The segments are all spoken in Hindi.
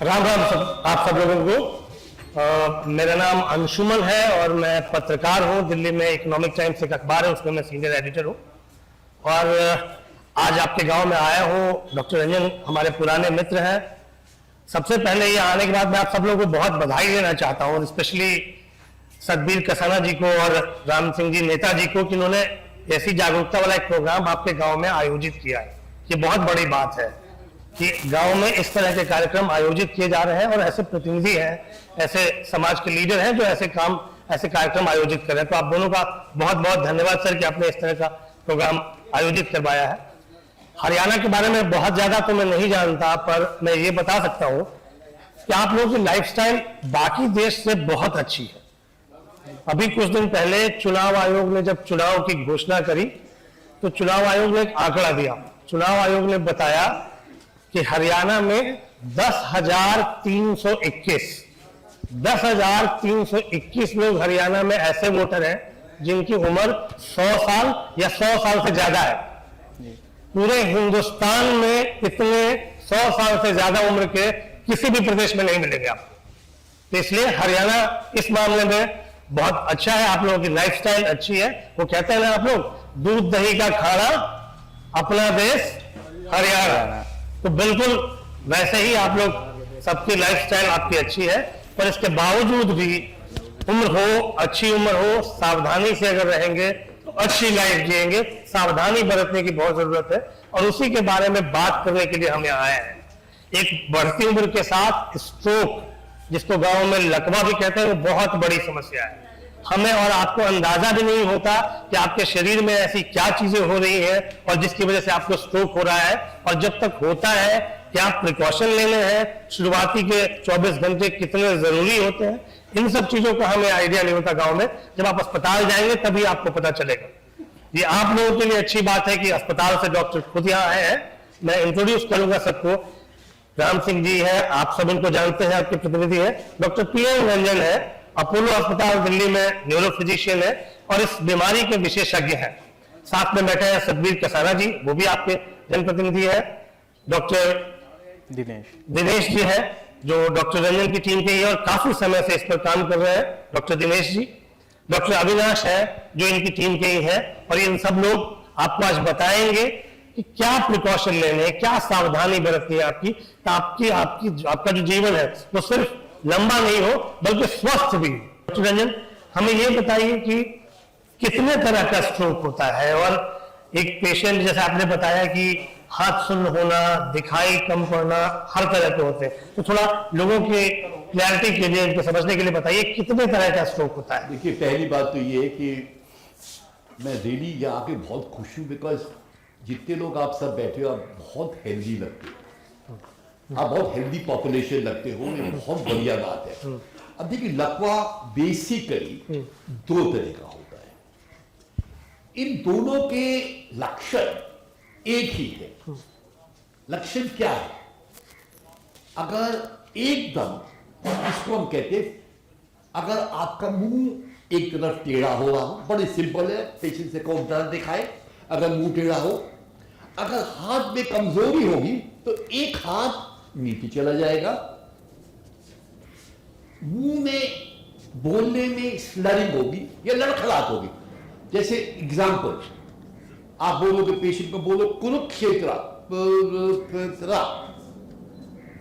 राम राम आप सब लोगों को। मेरा नाम अंशुमन है और मैं पत्रकार हूं। दिल्ली में इकोनॉमिक टाइम्स एक अखबार है, उसमें मैं सीनियर एडिटर हूं। और आज आपके गांव में आया हूं। डॉक्टर रंजन हमारे पुराने मित्र हैं। सबसे पहले ये आने के बाद मैं आप सब लोगों को बहुत बधाई देना चाहता हूं, स्पेशली सतबीर कसाना जी को और राम सिंह जी नेताजी को, कि उन्होंने ऐसी जागरूकता वाला एक प्रोग्राम आपके गाँव में आयोजित किया है। ये बहुत बड़ी बात है कि गांव में इस तरह के कार्यक्रम आयोजित किए जा रहे हैं और ऐसे प्रतिनिधि हैं, ऐसे समाज के लीडर हैं जो ऐसे कार्यक्रम आयोजित कर रहे हैं। तो आप दोनों का बहुत बहुत धन्यवाद सर कि आपने इस तरह का प्रोग्राम आयोजित करवाया है। हरियाणा के बारे में बहुत ज्यादा तो मैं नहीं जानता, पर मैं ये बता सकता हूं कि आप लोगों की लाइफस्टाइल बाकी देश से बहुत अच्छी है। अभी कुछ दिन पहले चुनाव आयोग ने जब चुनाव की घोषणा करी तो चुनाव आयोग ने एक आंकड़ा दिया। चुनाव आयोग ने बताया कि हरियाणा में 10,321 लोग हरियाणा में ऐसे वोटर हैं जिनकी उम्र 100 साल या 100 साल से ज्यादा है। पूरे हिंदुस्तान में इतने 100 साल से ज्यादा उम्र के किसी भी प्रदेश में नहीं मिलेंगे आपको। तो इसलिए हरियाणा इस मामले में बहुत अच्छा है। आप लोगों की लाइफस्टाइल अच्छी है। वो कहते हैं ना आप लोग, दूध दही का खाना, अपना देश हरियाणा। तो बिल्कुल वैसे ही आप लोग सबकी लाइफस्टाइल आपकी अच्छी है, पर इसके बावजूद भी उम्र हो, अच्छी उम्र हो, सावधानी से अगर रहेंगे तो अच्छी लाइफ जिएंगे। सावधानी बरतने की बहुत जरूरत है और उसी के बारे में बात करने के लिए हम यहाँ आए हैं। एक बढ़ती उम्र के साथ स्ट्रोक, जिसको गांव में लकवा भी कहते हैं, वो बहुत बड़ी समस्या है। हमें और आपको अंदाजा भी नहीं होता कि आपके शरीर में ऐसी क्या चीजें हो रही हैं और जिसकी वजह से आपको स्ट्रोक हो रहा है। और जब तक होता है क्या प्रिकॉशन लेने हैं, शुरुआती के 24 घंटे कितने जरूरी होते हैं, इन सब चीजों का हमें आइडिया नहीं होता गांव में। जब आप अस्पताल जाएंगे तभी आपको पता चलेगा। ये आप लोगों के लिए अच्छी बात है कि अस्पताल से डॉक्टर खुद यहाँ आए हैं। मैं इंट्रोड्यूस करूंगा सबको। राम सिंह जी है, आप सब इनको जानते हैं, आपके प्रतिनिधि है। डॉक्टर पीएन रंजन है, अपोलो अस्पताल दिल्ली में न्यूरो फिजिशियन है और इस बीमारी के विशेषज्ञ हैं। साथ में बैठे हैं सतबीर कसाना जी, वो भी आपके जनप्रतिनिधि है। डॉक्टर दिनेश जी है, जो डॉक्टर रंजन की टीम के ही और काफी समय से इस पर काम कर रहे हैं, डॉक्टर दिनेश जी। डॉक्टर अविनाश है, जो इनकी टीम के ही है। और इन सब लोग आपको आज बताएंगे कि क्या प्रिकॉशन लेने, क्या सावधानी बरतनी है आपकी, तो आपका जो जीवन है वो सिर्फ लंबा नहीं हो बल्कि स्वस्थ भी। डॉक्टर रंजन, हमें ये बताइए कि कितने तरह का स्ट्रोक होता है। और एक पेशेंट, जैसे आपने बताया कि हाथ सुन्न होना, दिखाई कम पड़ना, हर तरह के होते हैं, तो थोड़ा लोगों के क्लैरिटी के लिए, इनको समझने के लिए बताइए कितने तरह का स्ट्रोक होता है। देखिए, पहली बात तो ये है कि मैं रियली यहाँ आके बहुत खुश हूँ, बिकॉज जितने लोग आप सब बैठे हो आप बहुत हेल्दी लगते हो, आप बहुत हेल्दी पॉपुलेशन लगते हो, ये बहुत बढ़िया बात है। अब देखिए, लकवा बेसिकली दो तरह का होता है। इन दोनों के लक्षण एक ही है। लक्षण क्या है? अगर एकदम, इसको हम कहते हैं, अगर आपका मुंह एक तरफ टेढ़ा हो रहा हो, बड़े सिंपल है, पेशेंट से कौन दर्द दिखाए, अगर मुंह टेढ़ा हो, अगर हाथ में कमजोरी होगी तो एक हाथ नीचे चला जाएगा, मुंह में बोलने में स्लरिंग होगी या लड़खड़ाहट होगी। जैसे एग्जांपल, आप बोलोगे, पेशेंट को बोलो Kurukshetra,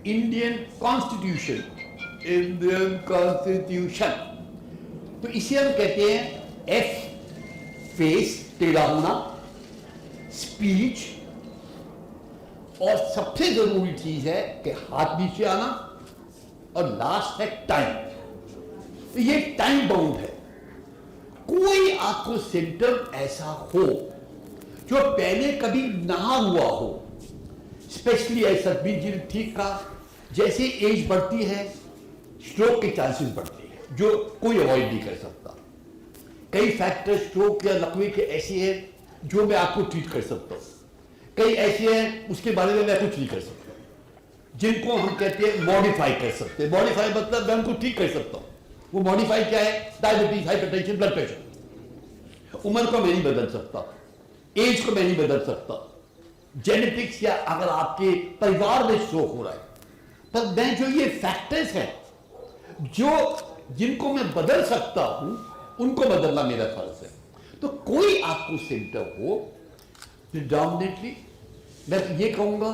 Indian constitution, Indian constitution, तो इसे हम कहते हैं एफ, फेस टेढ़ा होना, स्पीच, और सबसे जरूरी चीज है कि हाथ नीचे आना, और लास्ट है टाइम। तो ये टाइम बाउंड है। कोई आपको सिम्टम ऐसा हो जो पहले कभी ना हुआ हो, स्पेशली ऐसा भी जिन ठीक का, जैसे एज बढ़ती है स्ट्रोक के चांसेस बढ़ते हैं, जो कोई अवॉइड नहीं कर सकता। कई फैक्टर स्ट्रोक या लकवे के ऐसे हैं जो मैं आपको ट्रीट कर सकता हूं, कई ऐसे हैं उसके बारे में मैं कुछ नहीं कर सकता, जिनको हम कहते हैं मॉडिफाई कर सकते हैं। मॉडिफाई मतलब मैं उनको ठीक कर सकता हूं। वो मॉडिफाई क्या है? Diabetes, hypertension, blood pressure. उम्र को मैं नहीं बदल सकता, एज को मैं नहीं बदल सकता, जेनेटिक्स या अगर आपके परिवार में स्ट्रोक हो रहा है पर मैं जो ये फैक्टर्स हैं जो जिनको मैं बदल सकता हूं उनको बदलना मेरा फर्ज है। तो कोई आपको सिम्टम हो, प्रिडोमिनेटली मैं ये कहूंगा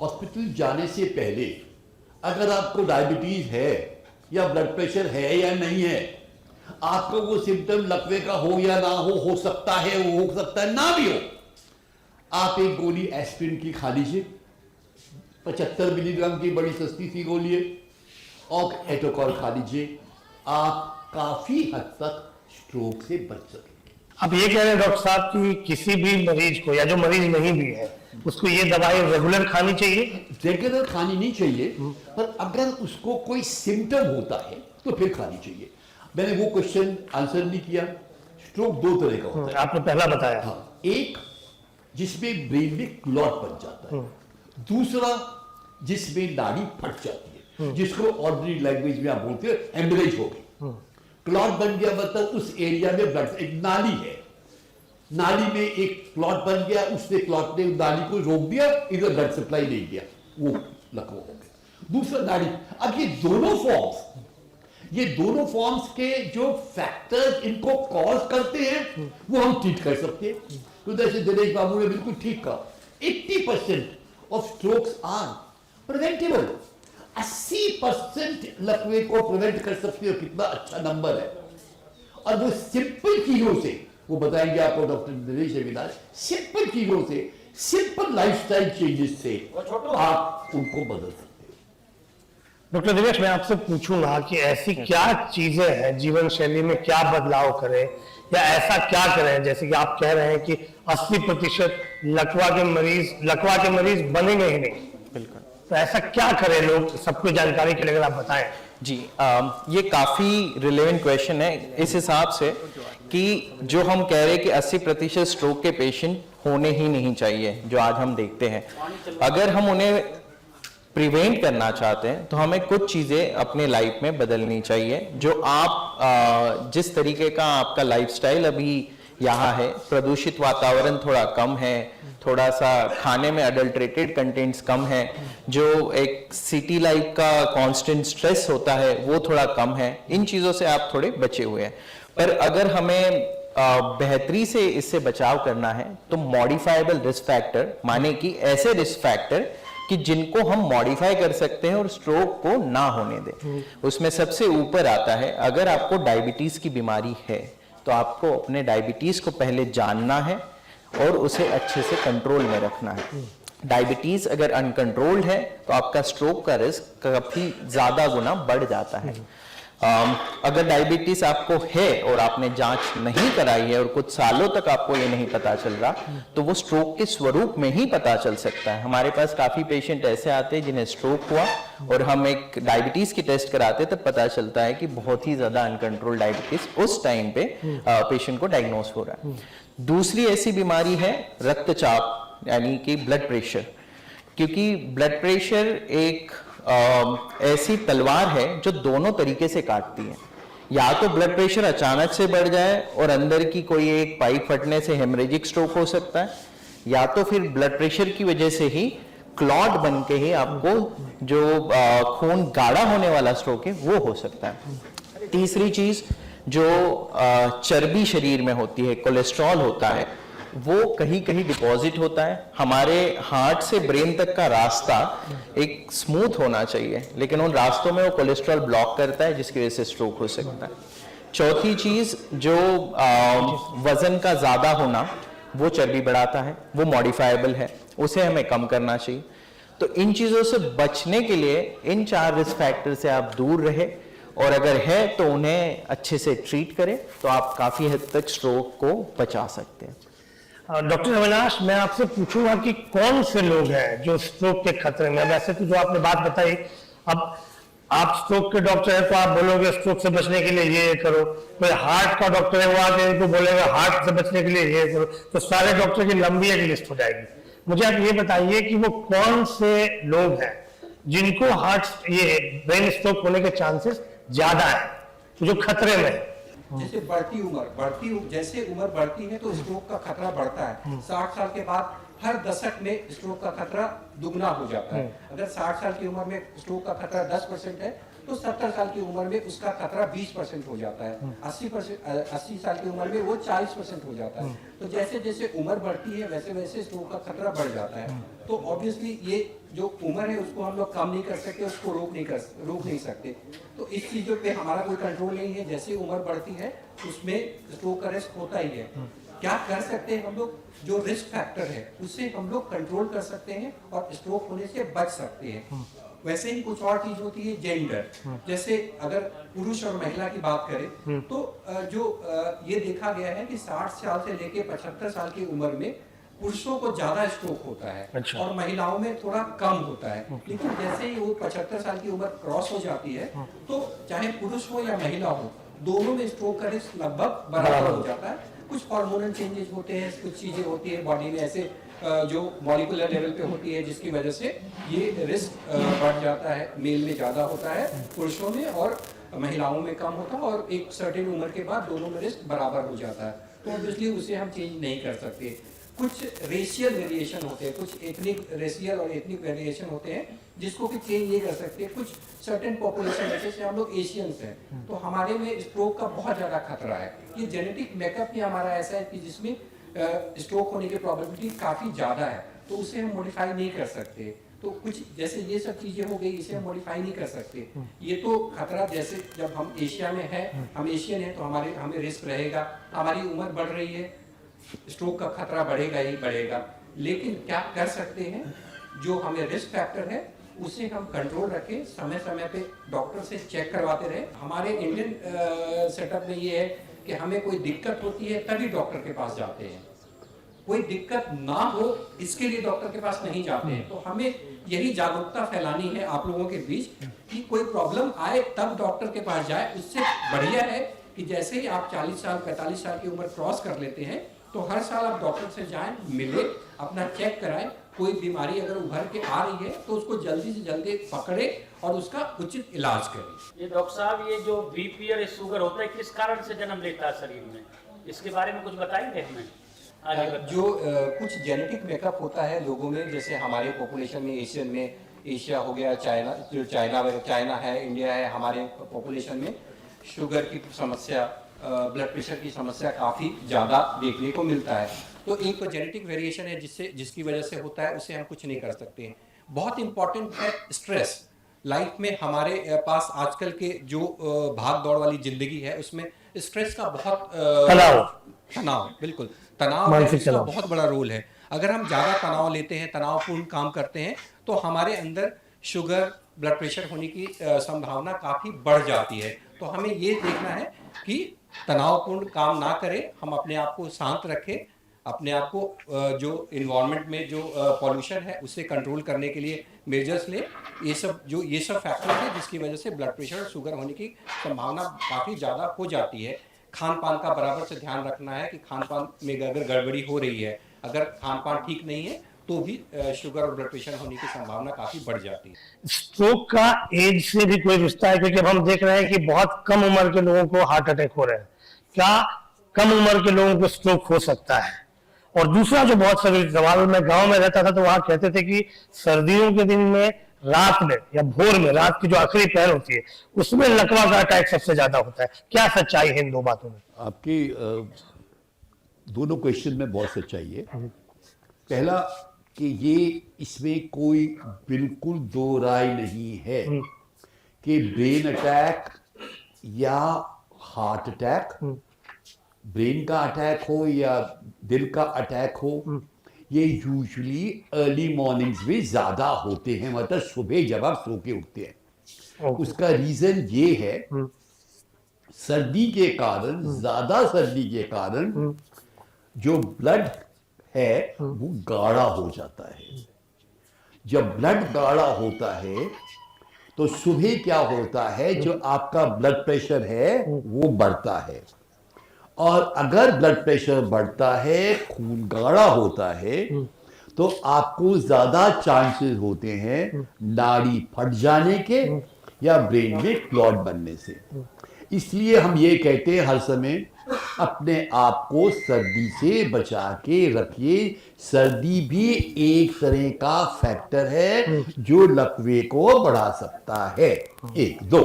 हॉस्पिटल जाने से पहले अगर आपको डायबिटीज है या ब्लड प्रेशर है या नहीं है, आपको वो सिम्टम लकवे का हो या ना हो सकता है, वो हो सकता है ना भी हो, आप एक गोली एस्पिरिन की खा लीजिए, 75 मिलीग्राम की बड़ी सस्ती सी गोली है, और एटोकॉल खा लीजिए, आप काफी हद तक स्ट्रोक से बच सकेंगे। आप ये कह रहे हैं डॉक्टर साहब कि किसी भी मरीज को या जो मरीज नहीं भी है उसको ये दवाई रेगुलर खानी चाहिए? रेगुलर खानी नहीं चाहिए, पर अगर उसको कोई सिम्टम होता है तो फिर खानी चाहिए। मैंने वो क्वेश्चन आंसर नहीं किया। स्ट्रोक दो तरह का होता है, आपने पहला बताया। हाँ, एक जिसमें ब्रेन में क्लॉट बन जाता है, दूसरा जिसमें नाड़ी फट जाती है, जिसको ऑर्डिनरी लैंग्वेज में आप बोलते हैं हेमरेज हो गई। क्लॉट बन गया मतलब उस एरिया में ब्लड, एक नाली है, नाली में एक क्लॉट बन गया, उसने क्लॉट ने नाली को रोक दिया, इधर ब्लड सप्लाई नहीं दिया, वो लकवा हो गया। दूसरा नाड़ी। अब ये दोनों फॉर्म्स के जो फैक्टर्स इनको कॉज करते हैं वो हम ट्रीट कर सकते हैं। तो जैसे दिनेश बाबू ने बिल्कुल ठीक कहा, 80% ऑफ स्ट्रोक्स आर प्रिवेंटेबल। 80% लकवे को प्रिवेंट कर सकते हो, कितना अच्छा नंबर है। और वो सिंपल चीजों से, वो बताएंगे आपको डॉक्टर दिनेश रविदास, सिंपल चीजों से, सिंपल लाइफस्टाइल चेंजेस से आप उनको बदल सकते हैं। डॉक्टर दिनेश, मैं आपसे पूछूंगा कि ऐसी क्या चीजें हैं जीवन शैली में, क्या बदलाव करें या ऐसा क्या करें, जैसे कि आप कह रहे हैं कि 80% लकवा के मरीज बनेंगे ही नहीं, बिल्कुल। तो ऐसा क्या करें लोग, सबको जानकारी के लिए अगर आप बताएं। जी, ये काफी रिलेवेंट क्वेश्चन है इस हिसाब से कि जो हम कह रहे हैं कि 80% स्ट्रोक के पेशेंट होने ही नहीं चाहिए, जो आज हम देखते हैं। अगर हम उन्हें प्रिवेंट करना चाहते हैं तो हमें कुछ चीजें अपने लाइफ में बदलनी चाहिए। जो आप जिस तरीके का आपका लाइफस्टाइल अभी यहाँ है, प्रदूषित वातावरण थोड़ा कम है, थोड़ा सा खाने में अडल्ट्रेटेड कंटेंट्स कम है, जो एक सिटी लाइफ का कांस्टेंट स्ट्रेस होता है वो थोड़ा कम है, इन चीजों से आप थोड़े बचे हुए हैं। पर अगर हमें बेहतरी से इससे बचाव करना है तो मॉडिफाइबल रिस्क फैक्टर, माने कि ऐसे रिस्क फैक्टर कि जिनको हम मॉडिफाई कर सकते हैं और स्ट्रोक को ना होने दें, उसमें सबसे ऊपर आता है, अगर आपको डायबिटीज की बीमारी है तो आपको अपने डायबिटीज को पहले जानना है और उसे अच्छे से कंट्रोल में रखना है। डायबिटीज अगर अनकंट्रोल्ड है तो आपका स्ट्रोक का रिस्क काफी ज्यादा गुना बढ़ जाता है। अगर डायबिटीज आपको है और आपने जांच नहीं कराई है और कुछ सालों तक आपको ये नहीं पता चल रहा, तो वो स्ट्रोक के स्वरूप में ही पता चल सकता है। हमारे पास काफी पेशेंट ऐसे आते हैं जिन्हें स्ट्रोक हुआ और हम एक डायबिटीज की टेस्ट कराते तब पता चलता है कि बहुत ही ज्यादा अनकंट्रोल डायबिटीज उस टाइम पे पेशेंट को डायग्नोस हो रहा है। दूसरी ऐसी बीमारी है रक्तचाप, यानी कि ब्लड प्रेशर। क्योंकि ब्लड प्रेशर एक ऐसी तलवार है जो दोनों तरीके से काटती है। या तो ब्लड प्रेशर अचानक से बढ़ जाए और अंदर की कोई एक पाइप फटने से हेमरेजिक स्ट्रोक हो सकता है, या तो फिर ब्लड प्रेशर की वजह से ही क्लॉट बन के ही आपको जो खून गाढ़ा होने वाला स्ट्रोक है वो हो सकता है। तीसरी चीज जो चर्बी शरीर में होती है, कोलेस्ट्रॉल होता है, वो कहीं कहीं डिपॉजिट होता है। हमारे हार्ट से ब्रेन तक का रास्ता एक स्मूथ होना चाहिए, लेकिन उन रास्तों में वो कोलेस्ट्रॉल ब्लॉक करता है, जिसकी वजह से स्ट्रोक हो सकता है। चौथी चीज जो वजन का ज्यादा होना, वो चर्बी बढ़ाता है, वो मॉडिफाइबल है, उसे हमें कम करना चाहिए। तो इन चीजों से बचने के लिए इन 4 रिस्क फैक्टर से आप दूर रहे, और अगर है तो उन्हें अच्छे से ट्रीट करें, तो आप काफी हद तक स्ट्रोक को बचा सकते हैं। डॉक्टर अविनाश, मैं आपसे पूछूंगा कि कौन से लोग हैं जो स्ट्रोक के खतरे में? वैसे तो जो आपने बात बताई, अब आप स्ट्रोक के डॉक्टर हैं तो आप बोलोगे स्ट्रोक से बचने के लिए ये करो, कोई हार्ट का डॉक्टर है वो आके इनको बोलेगा हार्ट से बचने के लिए ये करो, तो सारे डॉक्टर की लंबी एक लिस्ट हो जाएगी। मुझे आप ये बताइए कि वो कौन से लोग हैं जिनको हार्ट, ये ब्रेन स्ट्रोक होने के चांसेस ज्यादा है, जो खतरे में है? जैसे जैसे उम्र बढ़ती है तो स्ट्रोक का खतरा बढ़ता है। 60 साल के बाद हर दशक में स्ट्रोक का खतरा दुगना हो जाता है। अगर 60 साल की उम्र में स्ट्रोक का खतरा 10% है तो 70 साल की उम्र में उसका खतरा 20% हो जाता है। 80 साल की उम्र में वो 40% हो जाता है। तो जैसे जैसे उम्र बढ़ती है वैसे वैसे स्ट्रोक का खतरा बढ़ जाता है। तो ऑब्वियसली ये जो उम्र है उसको हम लोग कम नहीं कर सकते, उसको रोक नहीं सकते। तो इस चीज़ों पे हमारा कोई कंट्रोल नहीं है। जैसे उम्र बढ़ती है उसमें स्ट्रोक का रिस्क होता ही है। क्या कर सकते हैं हम लोग? जो रिस्क फैक्टर है उसे हम लोग कंट्रोल कर सकते हैं और स्ट्रोक होने से बच सकते हैं। वैसे ही कुछ और चीज होती है जेंडर। जैसे अगर पुरुष और महिला की बात करें तो ये देखा गया है कि 60 साल से लेके 75 साल की उम्र में पुरुषों को ज्यादा स्ट्रोक होता है। अच्छा। और महिलाओं में थोड़ा कम होता है। लेकिन जैसे ही वो 75 साल की उम्र क्रॉस हो जाती है तो चाहे पुरुष हो या महिला हो, दोनों में स्ट्रोक का रिस्क लगभग बराबर हो जाता है। कुछ हार्मोनल चेंजेस होते हैं, कुछ चीजें होती है बॉडी में ऐसे जो मॉलिक्यूलर लेवल पे होती है जिसकी वजह से ये रिस्क बढ़ जाता है। मेल में ज़्यादा होता है, पुरुषों में और महिलाओं में कम होता है। और एक सर्टेन उम्र के बाद दोनों में रिस्क बराबर हो जाता है। तो ऑब्वियसली उसे हम चेंज नहीं कर सकते। कुछ रेशियल वेरिएशन होते हैं, कुछ रेशियल और एथनिक वेरिएशन होते हैं जिसको कि चेंज नहीं कर सकते। कुछ सर्टेन पॉपुलेशन जैसे हम लोग एशियंस हैं तो हमारे में स्ट्रोक का बहुत ज़्यादा खतरा है। ये जेनेटिक मेकअप ही हमारा ऐसा है कि जिसमें स्ट्रोक होने की प्रोबेबिलिटी काफ़ी ज़्यादा है, तो उसे हम मॉडिफाई नहीं कर सकते। तो कुछ जैसे ये सब चीज़ें हो गई, इसे हम मॉडिफाई नहीं कर सकते। ये तो खतरा, जैसे जब हम एशिया में हैं, हम एशियन हैं तो हमें रिस्क रहेगा। हमारी उम्र बढ़ रही है, स्ट्रोक का खतरा बढ़ेगा ही बढ़ेगा। लेकिन क्या कर सकते हैं? जो हमें रिस्क फैक्टर है उसे हम कंट्रोल रखें, समय समय पे डॉक्टर से चेक करवाते रहे। हमारे इंडियन सेटअप में ये है कि हमें कोई दिक्कत होती है तभी डॉक्टर के पास जाते हैं। कोई दिक्कत ना हो इसके लिए डॉक्टर के पास नहीं जाते हैं। तो हमें यही जागरूकता फैलानी है आप लोगों के बीच कि कोई प्रॉब्लम आए तब डॉक्टर के पास जाए। उससे बढ़िया है कि जैसे ही आप 40 साल 45 साल की उम्र क्रॉस कर लेते हैं तो हर साल आप डॉक्टर से जाएं, मिले, अपना चेक कराएं। कोई बीमारी अगर उभर के आ रही है तो उसको जल्दी से जल्दी पकड़े और उसका उचित इलाज करें। ये डॉक्टर साहब, ये जो बीपी और शुगर होता है किस कारण से जन्म लेता है शरीर में, इसके बारे में कुछ बताएंगे हमें? जो कुछ जेनेटिक मेकअप होता है लोगों में, जैसे हमारे पॉपुलेशन में एशियन में, एशिया हो गया, चाइना है, इंडिया है, हमारे पॉपुलेशन में शुगर की समस्या, ब्लड प्रेशर की समस्या काफ़ी ज़्यादा देखने को मिलता है। तो एक तो जेनेटिक वेरिएशन है जिसकी वजह से होता है, उसे हम कुछ नहीं कर सकते हैं। बहुत इंपॉर्टेंट है स्ट्रेस। लाइफ में हमारे पास आजकल के जो भाग दौड़ वाली जिंदगी है उसमें स्ट्रेस का बहुत तनाव, बिल्कुल तनाव है, इसका बहुत बड़ा रोल है। अगर हम ज़्यादा तनाव लेते हैं, तनावपूर्ण काम करते हैं तो हमारे अंदर शुगर, ब्लड प्रेशर होने की संभावना काफ़ी बढ़ जाती है। तो हमें ये देखना है कि तनावपूर्ण काम ना करें, हम अपने आप को शांत रखें, अपने आप को जो इन्वायरमेंट में जो पॉल्यूशन है उससे कंट्रोल करने के लिए मेजर्स ले। ये सब फैक्टर है जिसकी वजह से ब्लड प्रेशर और शुगर होने की संभावना काफ़ी ज़्यादा हो जाती है। खान पान का बराबर से ध्यान रखना है कि खान पान में अगर गड़बड़ी हो रही है, अगर खान पान ठीक नहीं है तो भी शुगर और ब्लड प्रेशर होने की संभावना काफ़ी बढ़ जाती है। स्ट्रोक का एज से भी कोई रिश्ता है? क्योंकि अब हम देख रहे हैं कि बहुत कम उम्र के लोगों को हार्ट अटैक हो रहे हैं। क्या कम उम्र के लोगों को स्ट्रोक हो सकता है? और दूसरा जो बहुत सभी सवाल, मैं गांव में रहता था तो वहां कहते थे कि सर्दियों के दिन में रात में या भोर में, रात की जो आखिरी पहर होती है उसमें लकवा का अटैक सबसे ज्यादा होता है। क्या सच्चाई है इन दो बातों में? आपकी दोनों क्वेश्चन में बहुत सच्चाई है। पहला कि ये इसमें कोई बिल्कुल दो राय नहीं है कि ब्रेन अटैक या हार्ट अटैक, ब्रेन का अटैक हो या दिल का अटैक हो, ये यूजुअली अर्ली मॉर्निंग्स में ज्यादा होते हैं, मतलब सुबह जब आप सो के उठते हैं। उसका रीजन ये है, सर्दी के कारण, ज्यादा सर्दी के कारण जो ब्लड है वो गाढ़ा हो जाता है। जब ब्लड गाढ़ा होता है तो सुबह क्या होता है, जो आपका ब्लड प्रेशर है वो बढ़ता है। और अगर ब्लड प्रेशर बढ़ता है, खून गाढ़ा होता है, तो आपको ज्यादा चांसेस होते हैं नाड़ी फट जाने के या ब्रेन में क्लॉट बनने से। इसलिए हम ये कहते हैं हर समय अपने आप को सर्दी से बचा के रखिए। सर्दी भी एक तरह का फैक्टर है जो लकवे को बढ़ा सकता है। एक दो,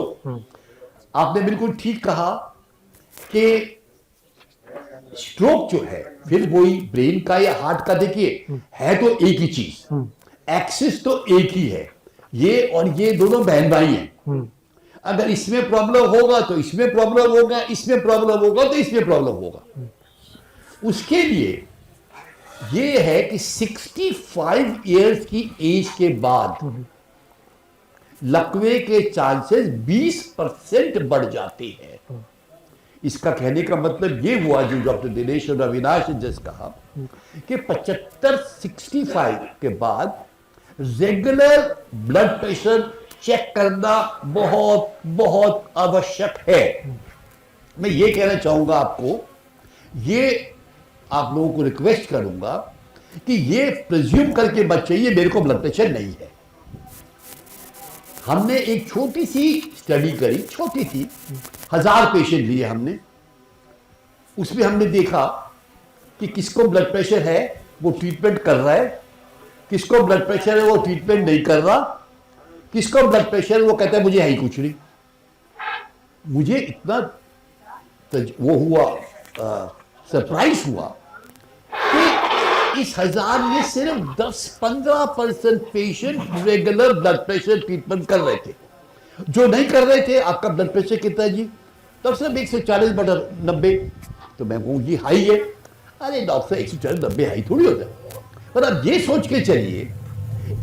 आपने बिल्कुल ठीक कहा कि स्ट्रोक जो है फिर वही ब्रेन का या हार्ट का, देखिए है तो एक ही चीज, एक्सिस तो एक ही है, ये और ये दोनों बहन भाई हैं। अगर इसमें प्रॉब्लम होगा तो इसमें प्रॉब्लम होगा, इसमें प्रॉब्लम होगा तो इसमें प्रॉब्लम होगा। उसके लिए ये है कि 65 इयर्स की एज के बाद लकवे के चांसेस 20% बढ़ जाते हैं। इसका कहने का मतलब ये हुआ जो डॉक्टर दिनेश और अविनाश ने जस्ट कहा कि 65 के बाद रेगुलर ब्लड प्रेशर चेक करना बहुत बहुत आवश्यक है। मैं ये कहना चाहूंगा आपको, ये आप लोगों को रिक्वेस्ट करूंगा कि ये प्रिज्यूम करके मत चाहिए मेरे को ब्लड प्रेशर नहीं है। हमने एक छोटी सी स्टडी करी, छोटी थी, 1000 पेशेंट लिए हमने। उसमें हमने देखा कि किसको ब्लड प्रेशर है वो ट्रीटमेंट कर रहा है, किसको ब्लड प्रेशर है वो ट्रीटमेंट नहीं कर रहा, किसको ब्लड प्रेशर वो कहता है मुझे है ही कुछ नहीं। मुझे इतना वो हुआ, सरप्राइज हुआ कि इस 1000 में सिर्फ 10-15% patient regular blood pressure treatment कर रहे थे। जो नहीं कर रहे थे, आपका ब्लड प्रेशर कितना है जी? तो सिर्फ 140/90। तो मैं कहूँ ये हाई है। अरे डॉक्टर 140/90 हाई थोड़ी होता है। पर अब ये सोच के चलिए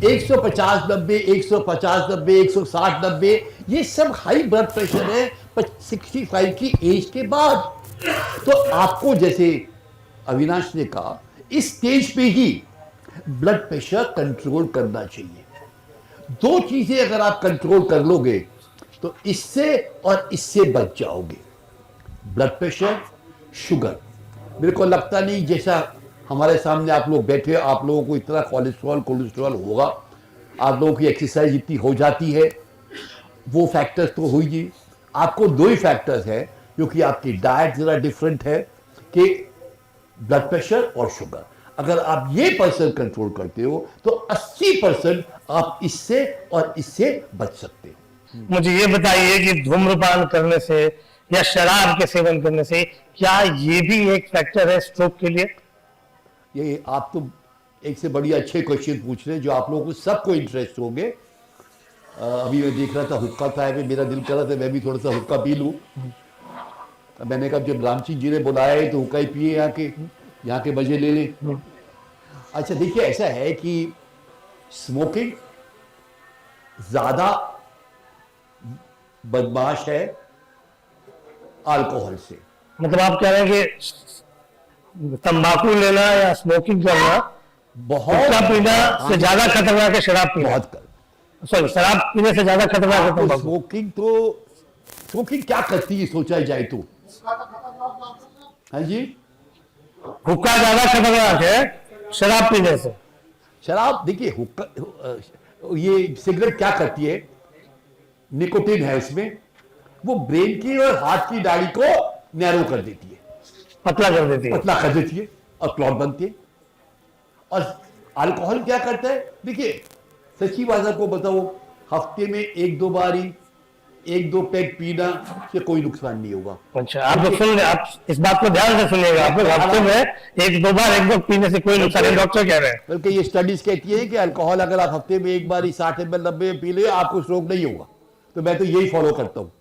150/90, 150/90, 160/90 ये सब हाई ब्लड प्रेशर है 65 की एज के बाद। तो आपको जैसे अविनाश ने कहा इस स्टेज पे ही ब्लड प्रेशर कंट्रोल करना चाहिए। दो चीजें अगर आप कंट्रोल कर लोगे तो इससे और इससे बच जाओगे। Blood pressure, sugar. मेरे को लगता नहीं जैसा हमारे सामने आप लोग बैठे, आप लोगों को इतना कोलेस्ट्रॉल होगा। आप लोगों की एक्सरसाइज इतनी हो जाती है, वो फैक्टर्स तो हुई जी। आपको दो ही फैक्टर्स है जो कि आपकी डाइट जरा डिफरेंट है कि ब्लड प्रेशर और शुगर। अगर आप ये पर्सन कंट्रोल करते हो तो 80% आप इससे और इससे बच सकते हो। मुझे ये बताइए कि धूम्रपान करने से या शराब के सेवन करने से क्या ये भी एक फैक्टर है स्ट्रोक के लिए? ये आप तो एक से बड़ी अच्छे क्वेश्चन पूछ रहे हैं जो आप लोगों को सबको इंटरेस्ट होंगे। अभी मैं देख रहा था हुक्का था, मेरा दिल कर रहा था मैं भी थोड़ा सा हुक्का पी लूं। मैंने कहा जब राम सिंह जी ने बुलाया है तो हुक्का ही पिए, यहाँ के मजे ले लें। अच्छा देखिए, ऐसा है कि स्मोकिंग ज्यादा बदमाश है अल्कोहल से। मतलब आप कह रहे हैं कि तंबाकू लेना या स्मोकिंग करना बहुत हुक्का पीना से ज्यादा खतरनाक है शराब पीना। बहुत कर सॉरी, शराब पीने से ज्यादा खतरनाक है तंबाकू। स्मोकिंग क्या करती है सोचा जाए तो? हाँ जी, हुक्का ज्यादा खतरनाक है शराब पीने से। शराब देखिए, हुक्का ये सिगरेट क्या करती है, निकोटिन है उसमें, वो ब्रेन की और हार्ट की नाड़ी को नैरो कर देती है, पतला कर देती है, पतला कर देती है और क्लॉट बनती है। और अल्कोहल क्या करता है? देखिए सच्ची बात आपको बताओ, हफ्ते में 1-2 बारी 1-2 पैक पीना से कोई नुकसान नहीं होगा। अच्छा, आप लोग सुन रहे, आप इस बात को ध्यान से सुनिएगा। आप लोग हफ्ते में 1-2 बार 1-2 पीने से कोई नुकसान नहीं, डॉक्टर कह रहे हैं। बल्कि ये स्टडीज कहती है कि अल्कोहल अगर आप हफ्ते में एक बार 60 ml 90 पी ले आपको स्ट्रोक नहीं होगा। तो मैं तो यही फॉलो करता हूँ,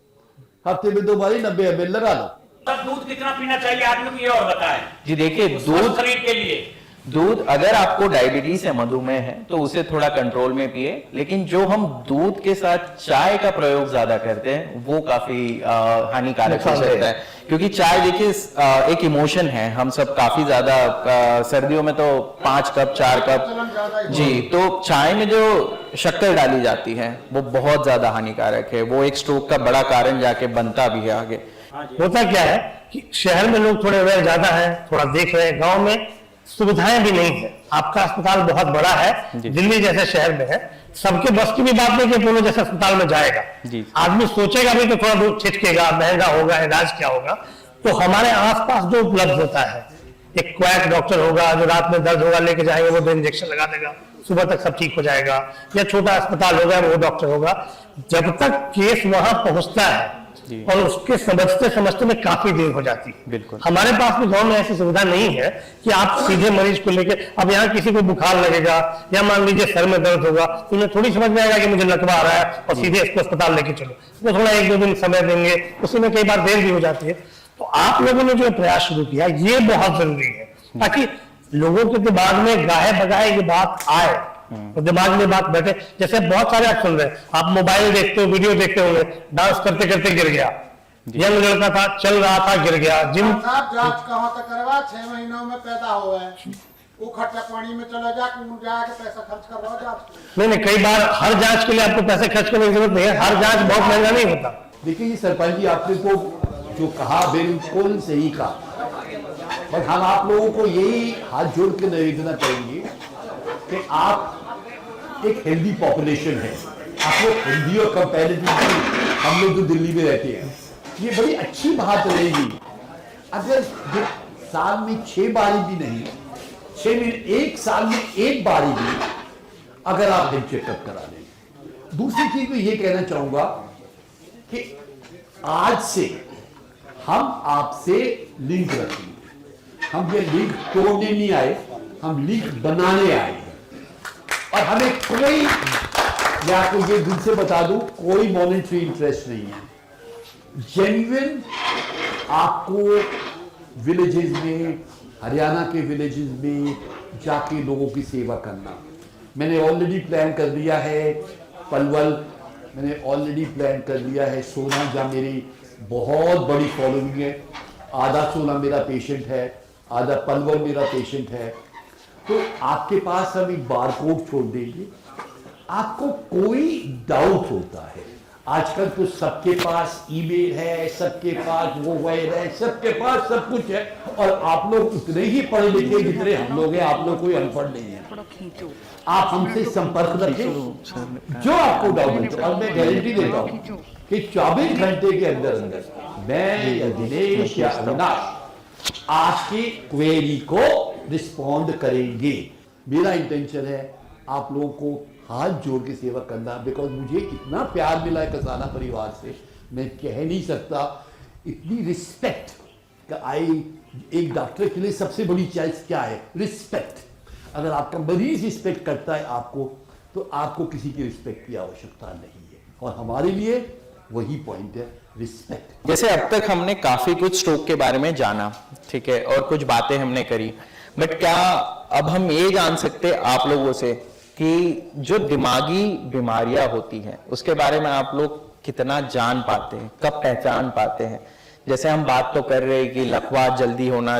हफ्ते में 2 बार 90 ml लगा लो। तब दूध कितना पीना चाहिए आदमी को, ये और बताएं जी देखिए, स्वस्थ शरीर के लिए। दूध अगर आपको डायबिटीज या मधुमेह है तो उसे थोड़ा कंट्रोल में पिए, लेकिन जो हम दूध के साथ चाय का प्रयोग ज्यादा करते हैं वो काफी हानिकारक हो सकता है। क्योंकि चाय देखिए एक इमोशन है, हम सब काफी ज्यादा सर्दियों में तो 5 कप 4 कप जी, तो चाय में जो शक्कर डाली जाती है वो बहुत ज्यादा हानिकारक है। वो एक स्ट्रोक का बड़ा कारण जाके बनता भी है आगे। होता क्या है कि शहर में लोग थोड़े अवेयर ज्यादा है, थोड़ा देख रहे हैं, गांव में सुविधाएं भी नहीं है। आपका अस्पताल बहुत बड़ा है, दिल्ली जैसे शहर में है, सबके बस की भी बात नहीं कि अपोलो जैसे अस्पताल में जाएगा। जी। आदमी सोचेगा भी तो थोड़ा बहुत छिटकेगा, महंगा होगा, इलाज क्या होगा। तो हमारे आसपास जो उपलब्ध होता है, एक क्वैक डॉक्टर होगा जो रात में दर्द होगा लेके जाएंगे, वो 2 इंजेक्शन लगा देगा, सुबह तक सब ठीक हो जाएगा। या छोटा अस्पताल होगा, वो डॉक्टर होगा। जब तक केस वहां पहुंचता है और उसके समझते समझते में काफी देर हो जाती है। बिल्कुल। हमारे पास में गांव में ऐसी सुविधा नहीं है कि आप सीधे मरीज को लेके, अब यहाँ किसी को बुखार लगेगा या मान लीजिए सर में दर्द होगा, तो उन्हें थोड़ी समझ में आएगा कि मुझे लकवा आ रहा है और सीधे इसको अस्पताल लेके चलो। वो थोड़ा 1-2 दिन समय देंगे, उसी में कई बार देर भी हो जाती है। तो आप लोगों ने जो प्रयास शुरू किया, ये बहुत जरूरी है, ताकि लोगों के दिमाग में गाहे बगाहे ये बात आए और दिमाग में बात बैठे। जैसे बहुत सारे आप सुन रहे हैं, आप मोबाइल देखते हो, वीडियो देखते होंगे, डांस करते करते गिर गया, यंग लड़का था, चल रहा था, गिर गया, जिम। साहब जांच कहाँ तक करवा, 6 महीनों में पैदा हुआ है, वो खर्चा पानी में चला जाके पैसा खर्च कर रहा जांच। नहीं, कई बार हर जांच के लिए आपको पैसे खर्च करने की जरूरत नहीं है, हर जांच बहुत महंगा नहीं होता। देखिए ये सरपंच जी, आपने तो जो कहा बिल्कुल सही कहा, और हम आप लोगों को यही हाथ जोड़ के निवेदन करेंगे कि आप एक हेल्दी पॉपुलेशन है, आप लोग हेल्दी और कंपैरेटिवली हम लोग जो दिल्ली में रहते हैं, ये बड़ी अच्छी बात रहेगी अगर साल में 6 बारी भी नहीं, 6 महीने, 1 साल में 1 बारी भी अगर आप हेल्थ चेकअप करा लें। दूसरी चीज मैं ये कहना चाहूंगा कि आज से हम आपसे लिंक रखेंगे। हम ये लिंक तोड़ने नहीं आए, हम लिंक बनाने आए हैं। और हमें कोई, या आपको ये दिल से बता दूं, कोई मॉनेटरी इंटरेस्ट नहीं है। जेन्युइन आपको विलेजेस में, हरियाणा के विलेजेस में जाके लोगों की सेवा करना। मैंने ऑलरेडी प्लान कर लिया है पलवल, मैंने ऑलरेडी प्लान कर लिया है सोना, जहाँ मेरी बहुत बड़ी फॉलोइंग है। आधा सोना मेरा पेशेंट है, आधा पलवल मेरा पेशेंट है। तो आपके पास हम एक बारकोड छोड़ देंगे। आपको कोई डाउट होता है, आजकल तो सबके पास ईमेल है, सबके पास मोबाइल है, सबके पास सब कुछ है, और आप लोग उतने ही पढ़े लिखे जितने हम लोग हैं, आप लोग कोई अनपढ़ नहीं है। आप हमसे संपर्क रखें जो आपको डाउट है, और मैं गारंटी देता हूं कि 24 घंटे के अंदर अंदर मैं या दिनेश या अविनाश आपकी क्वेरी को रिस्पॉन्ड करेंगे। मेरा इंटेंशन है आप लोगों को हाथ जोड़ के सेवा करना, बिकॉज मुझे इतना प्यार मिला है कसाना परिवार से, मैं कह नहीं सकता। इतनी रिस्पेक्ट, एक डॉक्टर के लिए सबसे बड़ी चीज क्या है? रिस्पेक्ट। अगर आपका मरीज रिस्पेक्ट करता है आपको, तो आपको किसी की रिस्पेक्ट की आवश्यकता नहीं है, और हमारे लिए वही पॉइंट है, रिस्पेक्ट। जैसे अब तक हमने काफी कुछ स्ट्रोक के बारे में जाना, ठीक है, और कुछ बातें हमने करी, बट क्या अब हम ये जान सकते आप लोगों से कि जो दिमागी बीमारियां होती हैं उसके बारे में आप लोग कितना जान पाते हैं, कब पहचान पाते हैं? जैसे हम बात तो कर रहे हैं कि लकवा जल्दी होना,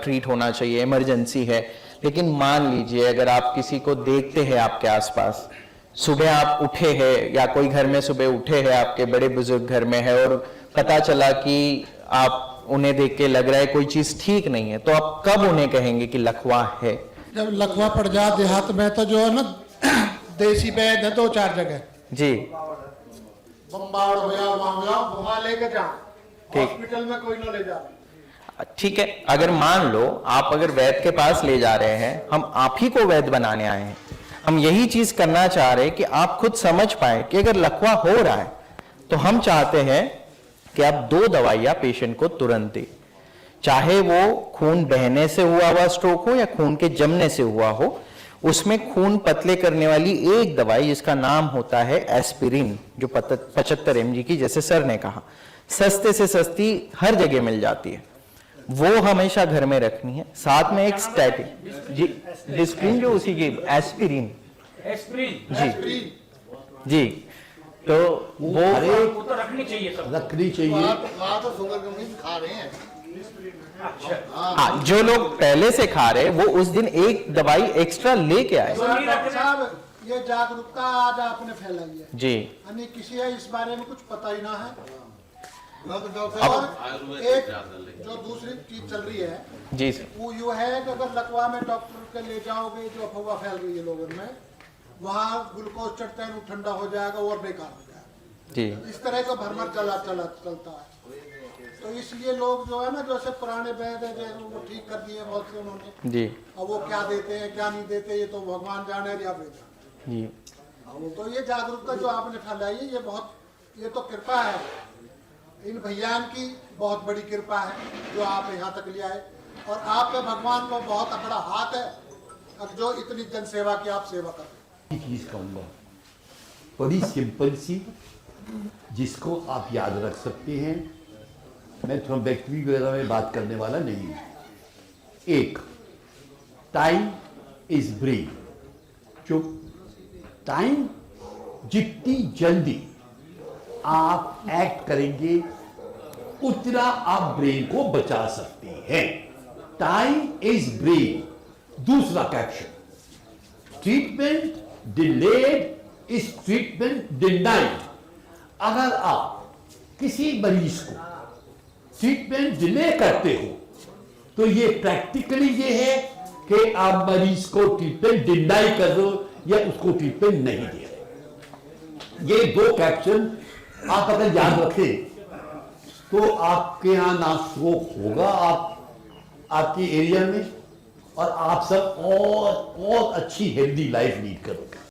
ट्रीट होना चाहिए, इमरजेंसी है, लेकिन मान लीजिए अगर आप किसी को देखते हैं आपके आसपास, सुबह आप उठे हैं या कोई घर में सुबह उठे हैं, आपके बड़े बुजुर्ग घर में है, और पता चला कि आप उन्हें देख के लग रहा है कोई चीज ठीक नहीं है, तो आप कब उन्हें कहेंगे कि लकवा है? जब लकवा पड़ जाए देहात में तो जो है ना, देसी वैद्य है 2-4 जगह जी, बम्बाड़ हो गया, वहां लेके जाओ, हॉस्पिटल में कोई ना ले जा। ठीक है, अगर मान लो आप अगर वैद्य के पास ले जा रहे हैं, हम आप ही को वैद्य बनाने आए हैं, हम यही चीज करना चाह रहे हैं कि आप खुद समझ पाए कि अगर लकवा हो रहा है तो हम चाहते हैं कि आप 2 दवाइयां पेशेंट को तुरंत दें, चाहे वो खून बहने से हुआ स्ट्रोक हो या खून के जमने से हुआ हो। उसमें खून पतले करने वाली एक दवाई जिसका नाम होता है एस्पिरिन, जो 75 mg की, जैसे सर ने कहा, सस्ते से सस्ती हर जगह मिल जाती है, वो हमेशा घर में रखनी है। साथ में एक स्टैटिन जी, डिस्प्रिन जो उसी की एस्पिरिन जी जी, तो वो तो रखनी चाहिए सब। रखनी चाहिए। तो शुगर की मरीज खा रहे हैं। हाँ, जो लोग पहले से खा रहे वो उस दिन एक दवाई एक्स्ट्रा लेके आए। डॉक्टर साहब, ये जागरूकता आज आपने फैलाई है जी, यानी किसी है इस बारे में कुछ पता ही ना है। और एक जो दूसरी चीज चल रही है जी सर, वो यू है कि अगर लकवा में डॉक्टर के ले जाओगे, जो अफवाह फैल रही है लोगों में, वहाँ ग्लूकोज चढ़ता है वो ठंडा हो जाएगा और बेकार हो जाएगा। जी इस तरह का भरमर चलता है। तो इसलिए लोग जो है ना, जैसे पुराने वैद्य है वो ठीक कर दिए बहुत से उन्होंने। जी अब वो क्या देते हैं क्या नहीं देते ये तो भगवान जाने या वे जाने। जी तो ये जागरूकता जो आपने फैलाई है ये बहुत, ये तो कृपा है इन भैयान की, बहुत बड़ी कृपा है जो आप यहाँ तक ले आए। और आप पे भगवान का बहुत बड़ा हाथ है, अब जो इतनी जनसेवा की आप सेवा कर रहे हैं। एक चीज कहूंगा बड़ी सिंपल सी, जिसको आप याद रख सकते हैं। मैं थोड़ा व्यक्ति वगैरह में बात करने वाला नहीं हूं। एक, टाइम इज ब्रेन। जो टाइम जितनी जल्दी आप एक्ट करेंगे उतना आप ब्रेन को बचा सकते हैं। Time is brain. दूसरा caption, treatment delayed is treatment denied. अगर आप किसी मरीज को ट्रीटमेंट डिले करते हो तो ये प्रैक्टिकली ये है कि आप मरीज को ट्रीटमेंट डिनाई कर रहे हो या उसको ट्रीटमेंट नहीं दे रहे। ये दो कैप्शन आप अगर याद रखें तो आपके यहां ना स्ट्रोक होगा आपके एरिया में, और आप सब और अच्छी हेल्दी लाइफ लीड करोगे।